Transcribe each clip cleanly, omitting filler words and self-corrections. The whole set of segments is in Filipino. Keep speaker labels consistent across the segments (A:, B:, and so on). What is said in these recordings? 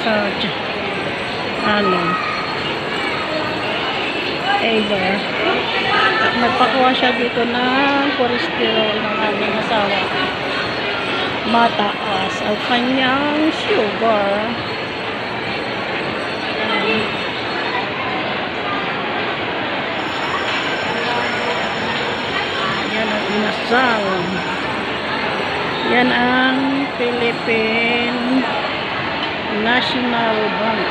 A: sa ano, Ever. At nagpakuha siya dito ng cholesterol ng aming asawa. Mataas ang kanyang sugar. Yan ang inasal. Yan ang Philippine National Bank.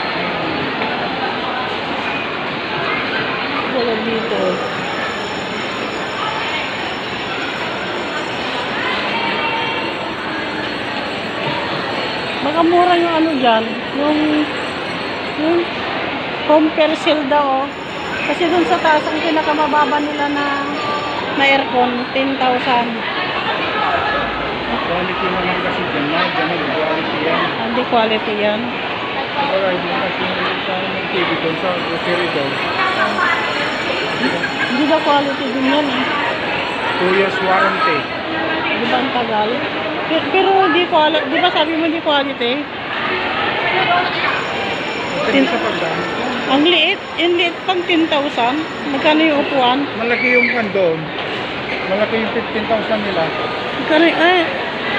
A: Wala dito. Baka mura yung ano dyan. Yung compare sale daw. Kasi dun sa taas ang pinakamababa nila na aircon, 10,000.
B: Quality na lang kasi dyan na. Ganun, quality yan.
A: Hindi quality yan.
B: Wala, hindi kasi yung TV doon sa grocery doon.
A: Hindi ba quality din yan eh.
B: 2 years warranty.
A: Di ba ang tagal? Pero hindi quality. Di ba sabi mo hindi quality?
B: Kasi sa pagdami.
A: Ang liit. Ang liit pang 10,000. Magkano yung upuan?
B: Malaki yung pan doon. Malaki yung 15,000 nila.
A: Magkano yung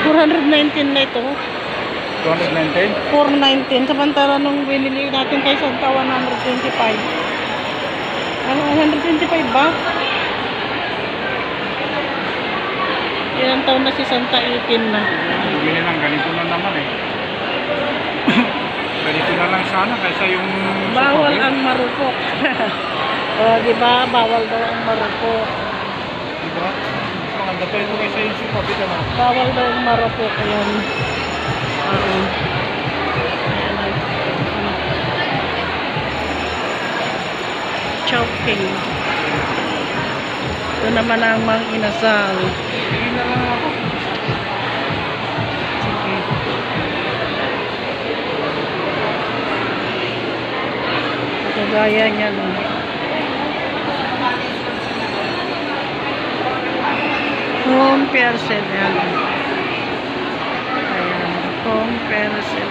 A: 419 na ito.
B: 219?
A: 419. Samantala nung binili natin kay Santa 125. Ano, 125 ba? Ilang taon na si Santa 18 na.
B: Bili lang, ganito na naman eh. Ganito na lang sana kaysa yung...
A: Bawal ang marupok. O, di ba? Bawal daw ang marupok.
B: Diba? Mas maganda pa ito kaysa yung supabit na.
A: Bawal daw ang marupok. Ayan. Oo. Ayan. Choking. Ito naman ang mga inasal.
B: Sige na lang ako.
A: Sige. Kagaya niya no. Home parcel yan. Ayan. Home parcel.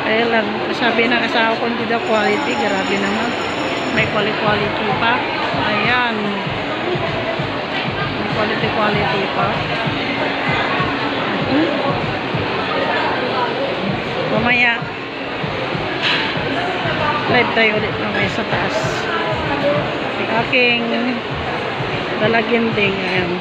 A: Kaya lang, sabi ng asawa ko hindi daw quality. Grabe naman. May quality pa. Ayan. May quality pa. Mamaya live tayo ulit mamaya sa taas. Aking dalaginding. Ayan.